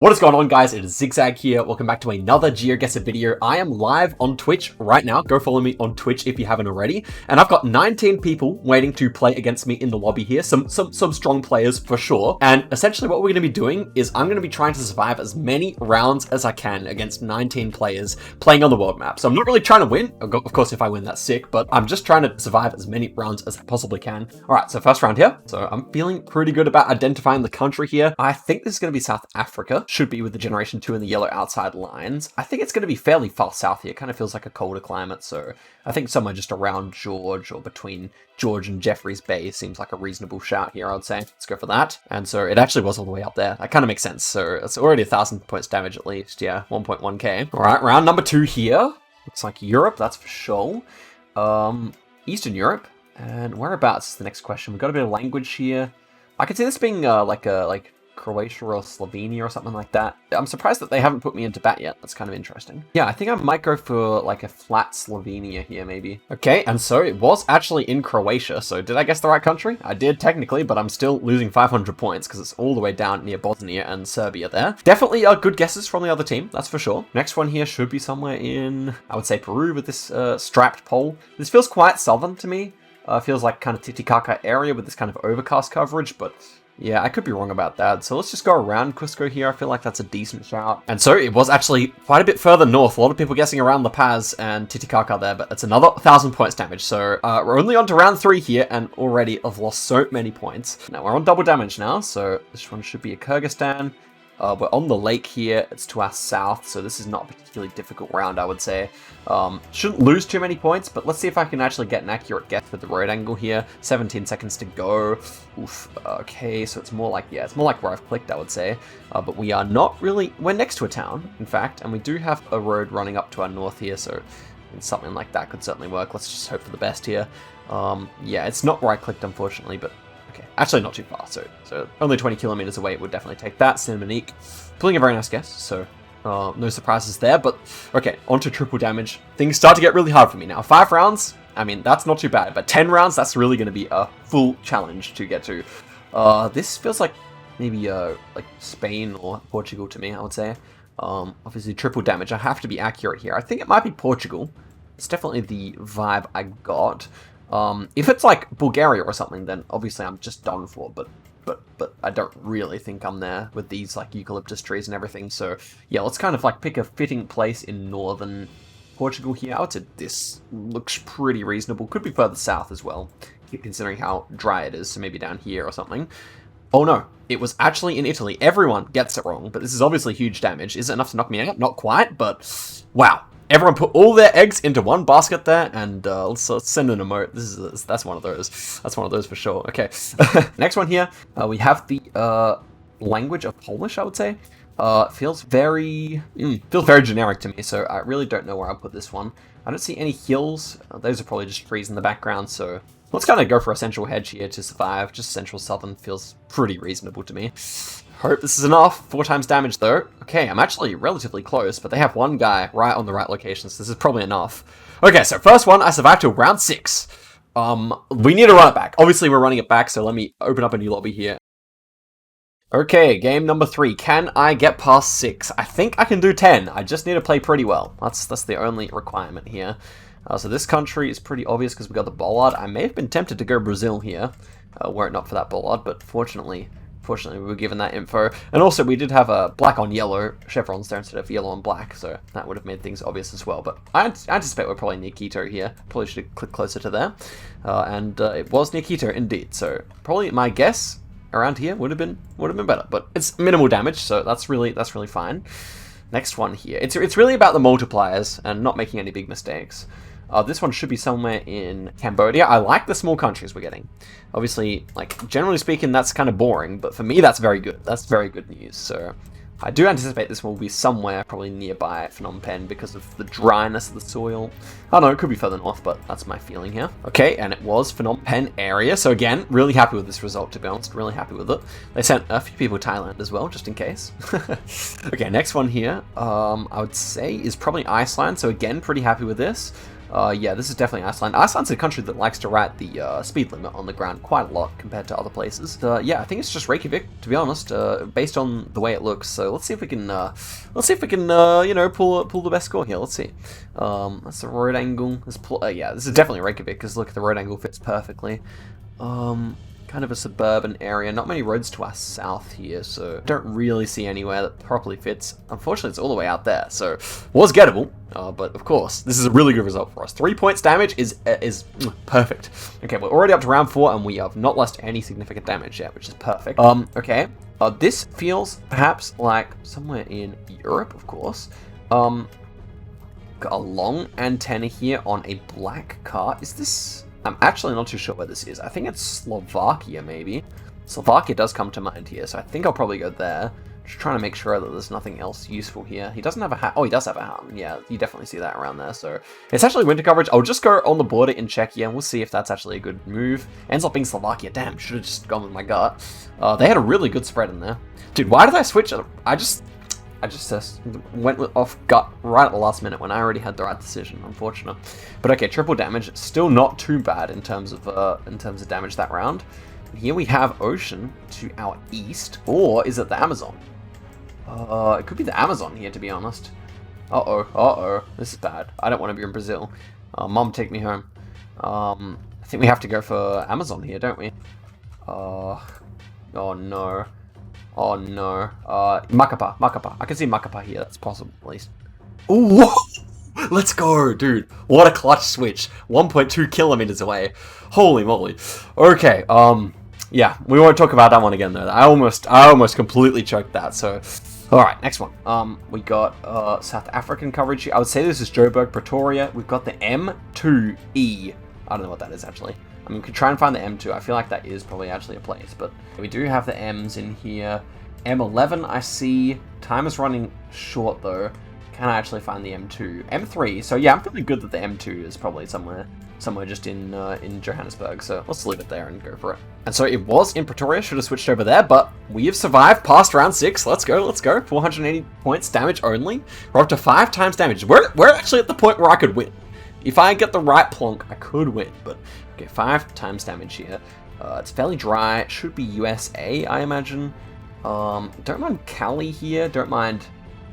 What is going on, guys? It is Zigzag here. Welcome back to another GeoGuessr video. I am live on Twitch right now. Go follow me on Twitch if you haven't already. And I've got 19 people waiting to play against me in the lobby here. Some strong players for sure. And essentially what we're going to be doing is I'm going to be trying to survive as many rounds as I can against 19 players playing on the world map. So I'm not really trying to win. Of course, if I win, that's sick. But I'm just trying to survive as many rounds as I possibly can. All right, so first round here. So I'm feeling pretty good about identifying the country here. I think this is going to be South Africa. Should be with the Generation 2 and the yellow outside lines. I think it's going to be fairly far south here. It kind of feels like a colder climate, so I think somewhere just around George or between George and Jeffreys Bay seems like a reasonable shout here, I would say. Let's go for that. And so it actually was all the way up there. That kind of makes sense. So it's already 1,000 points damage at least. Yeah, 1.1k. All right, round number 2 here. Looks like Europe, that's for sure. Eastern Europe. And whereabouts is the next question? We've got a bit of language here. I could see this being like Croatia or Slovenia or something like that. I'm surprised that they haven't put me into bat yet. That's kind of interesting. Yeah, I think I might go for like a flat Slovenia here, maybe. Okay, and so it was actually in Croatia. So did I guess the right country? I did technically, but I'm still losing 500 points because it's all the way down near Bosnia and Serbia there. Definitely good guesses from the other team, that's for sure. Next one here should be somewhere in, I would say, Peru with this strapped pole. This feels quite southern to me. Feels like kind of Titicaca area with this kind of overcast coverage, but yeah, I could be wrong about that. So let's just go around Cusco here. I feel like that's a decent shout. And so it was actually quite a bit further north. A lot of people guessing around La Paz and Titicaca there, but it's another 1,000 points damage. So we're only on to round 3 here, and already I've lost so many points. Now we're on double damage now, so this one should be a Kyrgyzstan. We're on the lake here. It's to our south, so this is not a particularly difficult round, I would say. Shouldn't lose too many points, but let's see if I can actually get an accurate guess with the road angle here. 17 seconds to go. Oof. Okay, so it's more like, yeah, it's more like where I've clicked, I would say. But we are not really, we're next to a town, in fact, and we do have a road running up to our north here, so something like that could certainly work. Let's just hope for the best here. Yeah, it's not where I clicked, unfortunately, but okay, actually not too far, so only 20 kilometers away. It would definitely take that. Cinnamonique, pulling a very nice guess, so no surprises there, but okay, on to triple damage. Things start to get really hard for me now. 5 rounds, I mean, that's not too bad, but 10 rounds, that's really going to be a full challenge to get to. This feels like maybe like Spain or Portugal to me, I would say. Obviously triple damage, I have to be accurate here. I think it might be Portugal. It's definitely the vibe I got. If it's like Bulgaria or something, then obviously I'm just done for, but I don't really think I'm there with these like eucalyptus trees and everything. So yeah, let's kind of like pick a fitting place in northern Portugal here. I would say this looks pretty reasonable. Could be further south as well, considering how dry it is. So maybe down here or something. Oh no, it was actually in Italy. Everyone gets it wrong, but this is obviously huge damage. Is it enough to knock me out? Not quite, but wow. Everyone put all their eggs into one basket there, and let's send an emote. That's one of those. That's one of those for sure. Okay, next one here. We have the language of Polish, I would say. Feels very generic to me, so I really don't know where I'll put this one. I don't see any hills. Those are probably just trees in the background, so let's kind of go for a central hedge here to survive. Just central southern feels pretty reasonable to me. Hope this is enough. 4 times damage though. Okay, I'm actually relatively close, but they have one guy right on the right location, so this is probably enough. Okay, so first one, I survived to round 6. We need to run it back. Obviously, we're running it back, so let me open up a new lobby here. Okay, game number 3. Can I get past 6? I think I can do 10. I just need to play pretty well. That's the only requirement here. So this country is pretty obvious because we got the bollard. I may have been tempted to go Brazil here, were it not for that bollard, but fortunately we were given that info. And also we did have a black on yellow chevrons there instead of yellow on black, so that would have made things obvious as well. But I anticipate we're probably near Quito here. Probably should have clicked closer to there. And it was near Quito indeed, so probably my guess around here would have been better. But it's minimal damage, so that's really fine. Next one here. It's really about the multipliers and not making any big mistakes. This one should be somewhere in Cambodia. I like the small countries we're getting. Obviously, like, generally speaking, that's kind of boring, but for me, that's very good. That's very good news. So I do anticipate this will be somewhere probably nearby Phnom Penh because of the dryness of the soil. I don't know, it could be further north, but that's my feeling here. Okay, and it was Phnom Penh area. So again, really happy with this result, to be honest. Really happy with it. They sent a few people to Thailand as well, just in case. Okay, next one here, I would say is probably Iceland. So again, pretty happy with this. Yeah, this is definitely Iceland. Iceland's a country that likes to write the speed limit on the ground quite a lot compared to other places. Yeah, I think it's just Reykjavik, to be honest, based on the way it looks. So let's see if we can, you know, pull the best score here. Let's see. That's the road angle. Yeah, this is definitely Reykjavik because look, the road angle fits perfectly. Kind of a suburban area, not many roads to our south here, so don't really see anywhere that properly fits. Unfortunately, it's all the way out there, so was gettable, but of course, this is a really good result for us. 3 points damage is perfect. Okay, we're already up to round 4, and we have not lost any significant damage yet, which is perfect. Okay, this feels perhaps like somewhere in Europe, of course. Got a long antenna here on a black car. Is this... I'm actually not too sure where this is. I think it's Slovakia, maybe. Slovakia does come to mind here, so I think I'll probably go there. Just trying to make sure that there's nothing else useful here. He doesn't have a hat. Oh, he does have a hat. Yeah, you definitely see that around there. So it's actually winter coverage. I'll just go on the border in Czechia, and we'll see if that's actually a good move. Ends up being Slovakia. Damn, should have just gone with my gut. They had a really good spread in there. Dude, why did I switch? I just went off gut right at the last minute when I already had the right decision. Unfortunate, but okay, triple damage. Still not too bad in terms of damage that round. Here we have ocean to our east, or is it the Amazon? It could be the Amazon here, to be honest. Uh-oh, this is bad. I don't want to be in Brazil. Mom, take me home. I think we have to go for Amazon here, don't we? Oh no. Oh no. Macapá. I can see Macapá here. That's possible, at least. Ooh, let's go, dude. What a clutch switch. 1.2 kilometers away. Holy moly. Okay, yeah, we won't talk about that one again, though. I almost completely choked that, so... Alright, next one. We got South African coverage here. I would say this is Joburg Pretoria. We've got the M2E. I don't know what that is, actually. I mean, we could try and find the M2. I feel like that is probably actually a place, but we do have the M's in here. M11, I see. Time is running short, though. Can I actually find the M2? M3, so yeah, I'm feeling good that the M2 is probably somewhere just in Johannesburg, so let's leave it there and go for it. And so it was in Pretoria, should have switched over there, but we have survived past round 6. Let's go. 480 points damage only. We're up to 5 times damage. We're actually at the point where I could win. If I get the right plonk, I could win, but okay, 5 times damage here. It's fairly dry. It should be USA, I imagine. Don't mind Cali here. Don't mind...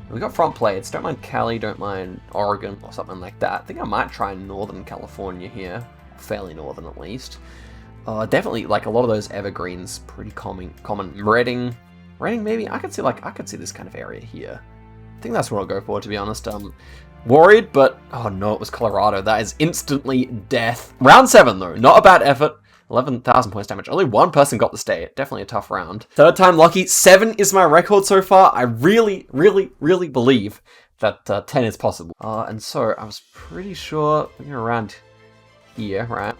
We got front plates. Don't mind Cali. Don't mind Oregon or something like that. I think I might try Northern California here. Fairly northern, at least. Definitely, like, a lot of those evergreens. Pretty common. Reading, maybe? I could see this kind of area here. I think that's what I'll go for, to be honest. Worried, but... Oh, no, it was Colorado. That is instantly death. Round 7, though. Not a bad effort. 11,000 points damage. Only one person got the stay. Definitely a tough round. Third time lucky. 7 is my record so far. I really believe that 10 is possible. And so, I was pretty sure... We're around here, right?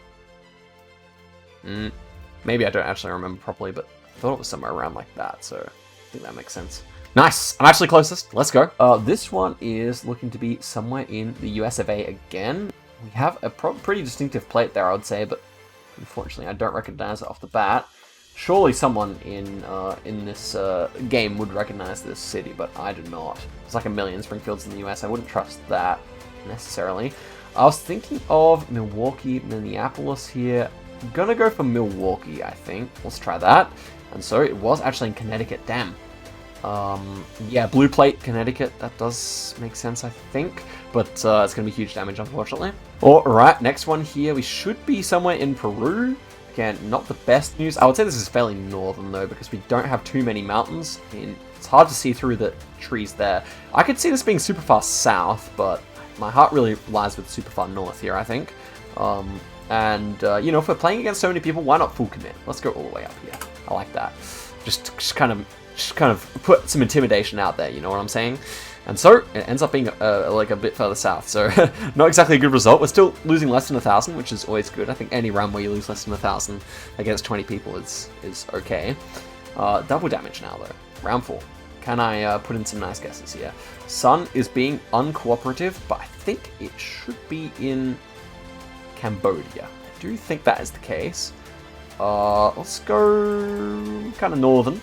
Maybe I don't actually remember properly, but I thought it was somewhere around like that, so I think that makes sense. Nice! I'm actually closest. Let's go. This one is looking to be somewhere in the US of A again. We have a pretty distinctive plate there, I would say, but unfortunately I don't recognize it off the bat. Surely someone in this game would recognize this city, but I do not. There's like a million Springfields in the US. I wouldn't trust that necessarily. I was thinking of Milwaukee, Minneapolis here. I'm gonna go for Milwaukee, I think. Let's try that. And so it was actually in Connecticut. Damn. Yeah, blue plate, Connecticut. That does make sense, I think. But it's going to be huge damage, unfortunately. Alright, next one here. We should be somewhere in Peru. Again, not the best news. I would say this is fairly northern, though, because we don't have too many mountains. I mean, it's hard to see through the trees there. I could see this being super far south, but my heart really lies with super far north here, I think. You know, if we're playing against so many people, why not full commit? Let's go all the way up here. I like that. Just kind of put some intimidation out there, you know what I'm saying? And so, it ends up being like a bit further south, so not exactly a good result. We're still losing less than 1,000, which is always good. I think any run where you lose less than 1,000 against 20 people is okay. Double damage now, though. Round 4. Can I put in some nice guesses here? Sun is being uncooperative, but I think it should be in Cambodia. I do think that is the case. Let's go kind of northern.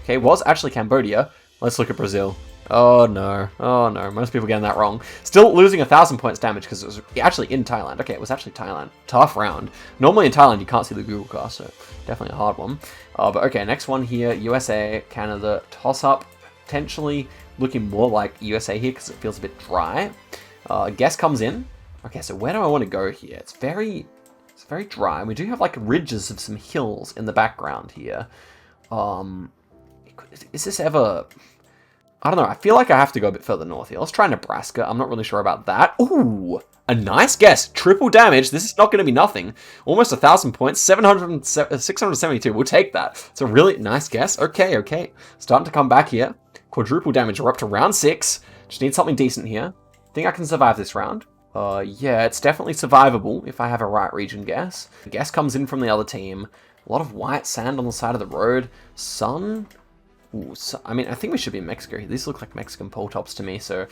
Okay, was actually Cambodia. Let's look at Brazil. Oh no, oh no, most people getting that wrong. Still losing 1,000 points damage because it was actually in Thailand. Okay, it was actually Thailand. Tough round. Normally in Thailand you can't see the GEOGUESSR, so definitely a hard one. But okay, next one here, USA, Canada, toss-up. Potentially looking more like USA here because it feels a bit dry. Guess comes in. Okay, so where do I want to go here? It's very dry. We do have like ridges of some hills in the background here. Is this ever... I don't know, I feel like I have to go a bit further north here. Let's try Nebraska. I'm not really sure about that. Ooh, a nice guess. Triple damage. This is not going to be nothing. Almost 1,000 points. 672. We'll take that. It's a really nice guess. Okay, okay. Starting to come back here. Quadruple damage. We're up to round 6. Just need something decent here. Think I can survive this round? Yeah, it's definitely survivable if I have a right region guess. The guess comes in from the other team. A lot of white sand on the side of the road. Sun... Ooh, so, I mean, I think we should be in Mexico. These look like Mexican pole tops to me, so...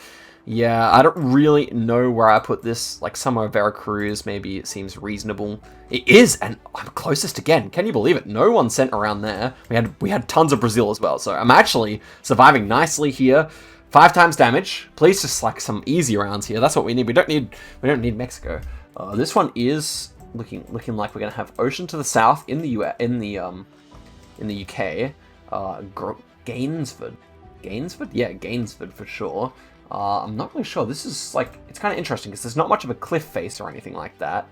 Yeah, I don't really know where I put this. Like, somewhere Veracruz, maybe it seems reasonable. It is, and I'm closest again. Can you believe it? No one sent around there. We had tons of Brazil as well, so I'm actually surviving nicely here. 5 times damage. Please just, like, some easy rounds here. That's what we need. We don't need Mexico. This one is looking like we're gonna have ocean to the south in the UK. Gainesford. Gainesford? Yeah, Gainesford for sure. I'm not really sure. This is like, it's kind of interesting because there's not much of a cliff face or anything like that.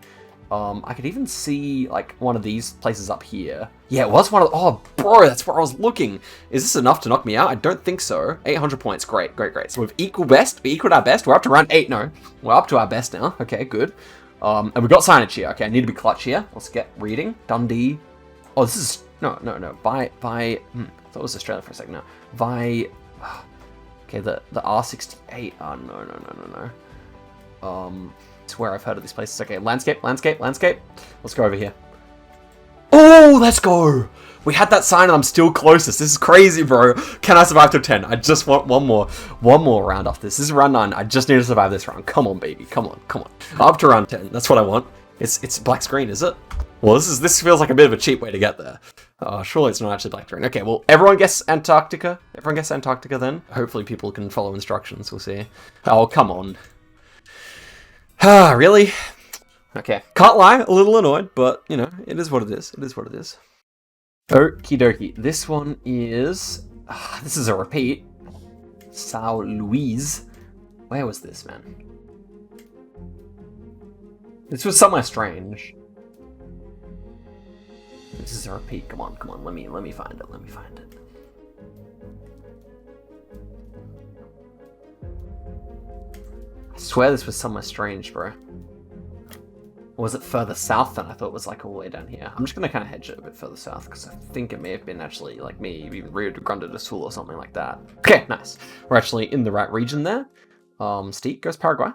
I could even see like one of these places up here. Yeah, it was one of the, oh bro, that's where I was looking. Is this enough to knock me out? I don't think so. 800 points, great. So we've equaled our best. We're up to round 8, no. We're up to our best now. Okay, good. And we've got signage here. Okay, I need to be clutch here. Let's get reading. Dundee. Oh, this is, no. That was Australia for a second now. Okay, the R68. Oh, no. It's where I've heard of these places. Okay, landscape. Let's go over here. Oh, let's go. We had that sign and I'm still closest. This is crazy, bro. Can I survive to 10? I just want one more round off this. This is round 9. I just need to survive this round. Come on, baby. Come on. Up to round 10. That's what I want. It's black screen, is it? Well, this feels like a bit of a cheap way to get there. Surely it's not actually black screen. Okay, well, everyone guess Antarctica. Everyone guess Antarctica then. Hopefully people can follow instructions. We'll see. Oh, come on. Ah, really? Okay. Can't lie, a little annoyed, but, you know, it is what it is. Okie dokie. This one is... this is a repeat. Sao Luis. Where was this, man? This was somewhere strange. This is a repeat. Come on. Let me find it. I swear this was somewhere strange, bro. Or was it further south than I thought it was, like all the way down here? I'm just gonna kind of hedge it a bit further south because I think it may have been actually like maybe even Rio Grande do Sul or something like that. Okay, nice. We're actually in the right region there. Steak goes Paraguay.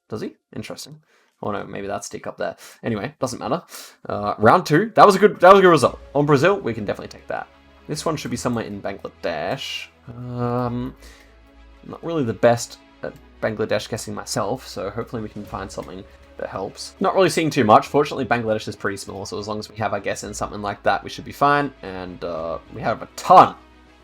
Does he? Interesting. Oh no, maybe that's stick up there. Anyway, doesn't matter. Round 2. That was a good result. On Brazil, we can definitely take that. This one should be somewhere in Bangladesh. Not really the best at Bangladesh guessing myself, so hopefully we can find something that helps. Not really seeing too much. Fortunately, Bangladesh is pretty small, so as long as we have our guess in something like that, we should be fine. And we have a ton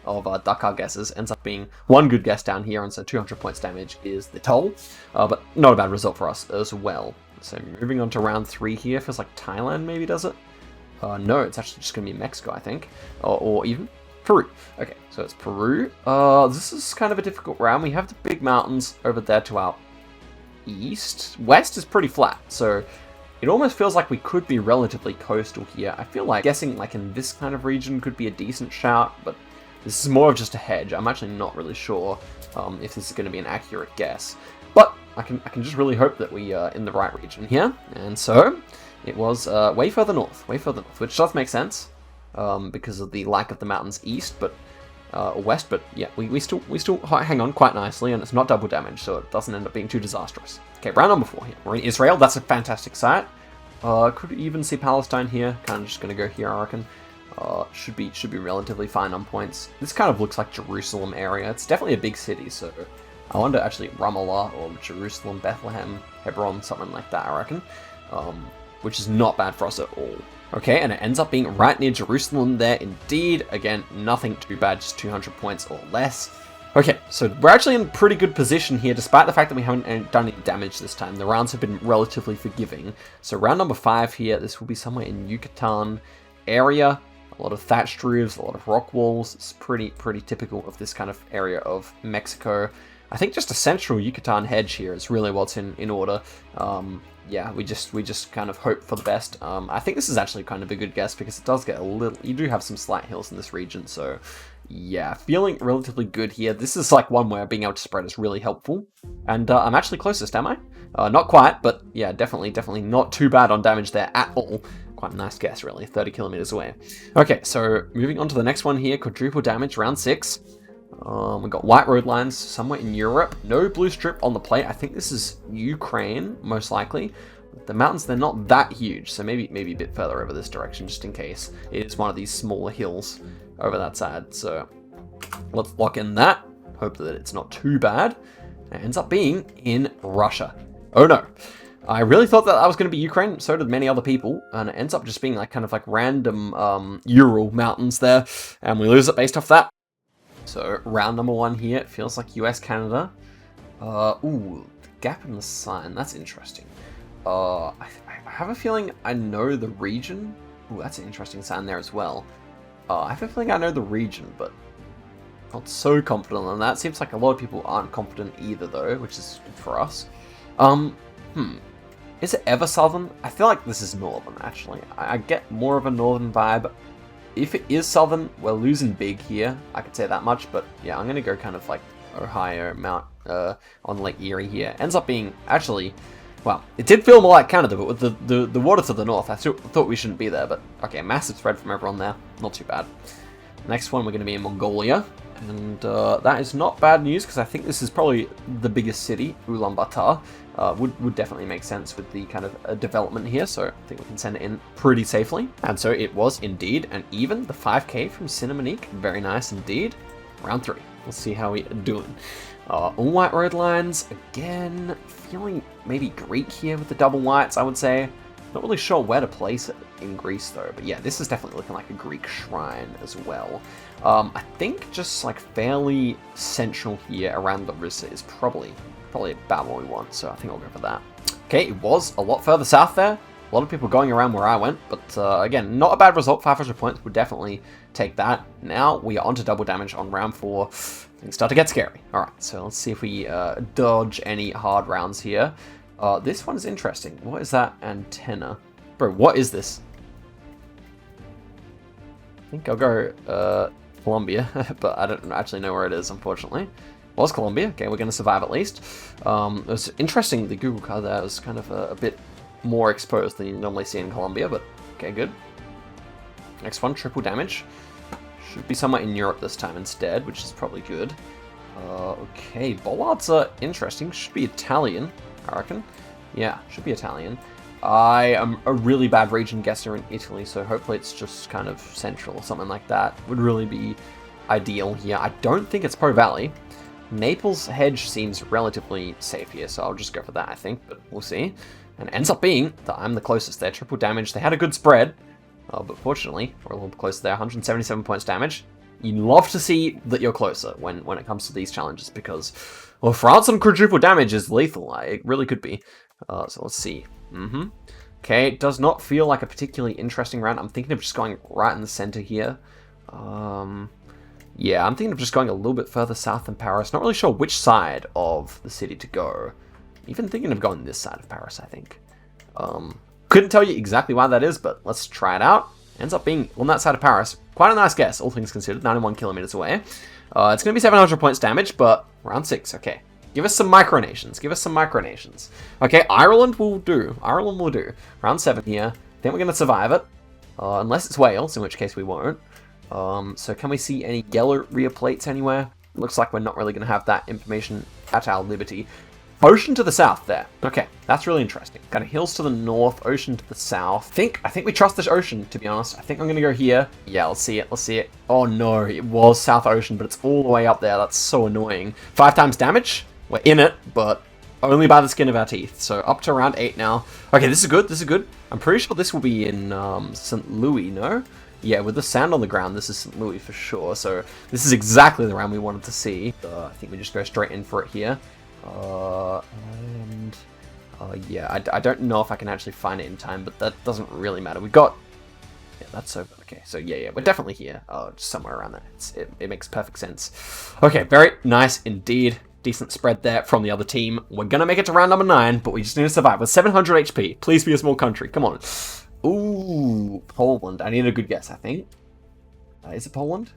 of Dakar guesses. Ends up being one good guess down here, and so 200 points damage is the toll. But not a bad result for us as well. So moving on to round 3 here. Feels like Thailand maybe does it. No, it's actually just going to be Mexico, I think. Or even Peru. Okay, so it's Peru. This is kind of a difficult round. We have the big mountains over there to our east. West is pretty flat, so it almost feels like we could be relatively coastal here. I feel like guessing like in this kind of region could be a decent shout, but this is more of just a hedge. I'm actually not really sure if this is going to be an accurate guess. But I can just really hope that we are in the right region here. And so it was way further north, which does make sense because of the lack of the mountains east, but west. But yeah, we still hang on quite nicely, and it's not double damage, so it doesn't end up being too disastrous. Okay, round number 4 here. We're in Israel. That's a fantastic site. Could even see Palestine here. Kind of just gonna go here, I reckon. Should be relatively fine on points. This kind of looks like Jerusalem area. It's definitely a big city, so I wonder actually Ramallah or Jerusalem, Bethlehem, Hebron, something like that, I reckon. Which is not bad for us at all. Okay, and it ends up being right near Jerusalem there indeed. Again, nothing too bad, just 200 points or less. Okay, so we're actually in pretty good position here, despite the fact that we haven't done any damage this time. The rounds have been relatively forgiving. So round number 5 here, this will be somewhere in Yucatan area. A lot of thatched roofs, a lot of rock walls. It's pretty typical of this kind of area of Mexico. I think just a central Yucatan hedge here is really what's in order. Yeah, we just kind of hope for the best. I think this is actually kind of a good guess because it does get a little... You do have some slight hills in this region, so... Yeah, feeling relatively good here. This is like one where being able to spread is really helpful. And I'm actually closest, am I? Not quite, but yeah, definitely not too bad on damage there at all. Quite a nice guess, really. 30 kilometers away. Okay, so moving on to the next one here. Quadruple damage, round 6. We've got white road lines somewhere in Europe. No blue strip on the plate. I think this is Ukraine, most likely. The mountains, they're not that huge, so maybe a bit further over this direction, just in case it is one of these smaller hills over that side. So let's lock in that. Hope that it's not too bad. It ends up being in Russia. Oh no. I really thought that was going to be Ukraine, so did many other people, and it ends up just being like kind of like random Ural mountains there, and we lose it based off that. So round number 1 here, it feels like US, Canada. Ooh, the gap in the sign, that's interesting. I have a feeling I know the region. Ooh, that's an interesting sign there as well. I have a feeling I know the region, but not so confident on that. Seems like a lot of people aren't confident either, though, which is good for us. Is it ever southern? I feel like this is northern, actually. I get more of a northern vibe. If it is southern, we're losing big here. I could say that much, but yeah, I'm going to go kind of like Ohio, Mount, on Lake Erie here. Ends up being, actually... Well, it did feel more like Canada, but with the water to the north, I thought we shouldn't be there, but okay, massive spread from everyone there. Not too bad. Next one, we're going to be in Mongolia, and that is not bad news, because I think this is probably the biggest city, Ulaanbaatar. Would definitely make sense with the kind of development here, so I think we can send it in pretty safely. And so it was indeed, and even the 5k from Cinnamonique, very nice indeed. Round 3. We'll see how we're doing. All white road lines, again, feeling maybe Greek here with the double whites, I would say. Not really sure where to place it in Greece, though, but yeah, this is definitely looking like a Greek shrine as well. I think just like fairly central here around the Rissa is probably about what we want, so I think I'll go for that. Okay, it was a lot further south there. A lot of people going around where I went, but again, not a bad result. 500 points would definitely take that. Now we are onto double damage on round 4. Things start to get scary. Alright, so let's see if we dodge any hard rounds here. This one is interesting. What is that antenna? Bro, what is this? I think I'll go Colombia, but I don't actually know where it is, unfortunately. Was Colombia. Okay, we're going to survive at least. It was interesting, the Google card there was kind of a bit more exposed than you normally see in Colombia, but okay, good. Next one, triple damage. Should be somewhere in Europe this time instead, which is probably good. Okay, bollards are interesting. Should be Italian, I reckon. Yeah, should be Italian. I am a really bad region guesser in Italy, so hopefully it's just kind of central or something like that. Would really be ideal here. I don't think it's Po Valley. Naples Hedge seems relatively safe here, so I'll just go for that, I think, but we'll see. And it ends up being that I'm the closest there. Triple damage. They had a good spread. But fortunately, we're a little closer there. 177 points damage. You love to see that you're closer when it comes to these challenges because, well, France on quadruple damage is lethal. It really could be. So let's see. Okay, it does not feel like a particularly interesting round. I'm thinking of just going right in the center here. Yeah, I'm thinking of just going a little bit further south than Paris. Not really sure which side of the city to go. Even thinking of going this side of Paris, I think. Couldn't tell you exactly why that is, but let's try it out. Ends up being on that side of Paris. Quite a nice guess, all things considered. 91 kilometers away. It's going to be 700 points damage, but round 6. Okay. Give us some micronations. Give us some micronations. Okay, Ireland will do. Ireland will do. Round 7 here. Think we're going to survive it. Unless it's Wales, in which case we won't. So can we see any Galleria plates anywhere? Looks like we're not really going to have that information at our liberty. Ocean to the south there. Okay, that's really interesting. Kind of hills to the north, ocean to the south. I think we trust this ocean, to be honest. I think I'm gonna go here. Yeah, let's see it, let's see it. Oh no, it was South Ocean, but it's all the way up there. That's so annoying. 5 times damage. We're in it, but only by the skin of our teeth. So up to round 8 now. Okay, this is good, this is good. I'm pretty sure this will be in St. Louis, no? Yeah, with the sand on the ground, this is St. Louis for sure. So this is exactly the round we wanted to see. I think we just go straight in for it here. Yeah, I don't know if I can actually find it in time, but that doesn't really matter. We've got... Yeah, that's so... Okay, so yeah, we're definitely here. Just somewhere around there. It makes perfect sense. Okay, very nice indeed. Decent spread there from the other team. We're going to make it to round number 9, but we just need to survive with 700 HP. Please be a small country. Come on. Ooh, Poland. I need a good guess, I think. Is it Poland?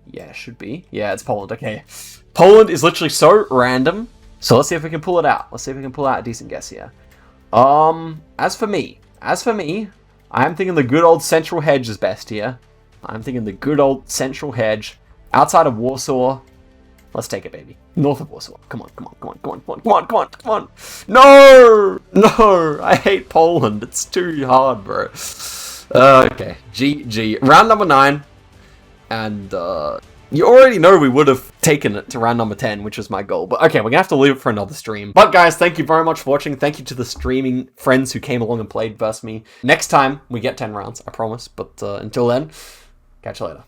Yeah, it should be. Yeah, it's Poland. Okay. Poland is literally so random. So let's see if we can pull it out. Let's see if we can pull out a decent guess here. As for me, I'm thinking the good old central hedge is best here. I'm thinking the good old central hedge. Outside of Warsaw. Let's take it, baby. North of Warsaw. Come on, come on, come on, come on, come on, come on, come on, come on. No! No! I hate Poland. It's too hard, bro. Okay. GG. Round number 9. And, you already know we would have taken it to round number 10, which was my goal. But okay, we're going to have to leave it for another stream. But guys, thank you very much for watching. Thank you to the streaming friends who came along and played versus me. Next time, we get 10 rounds, I promise. But until then, catch you later.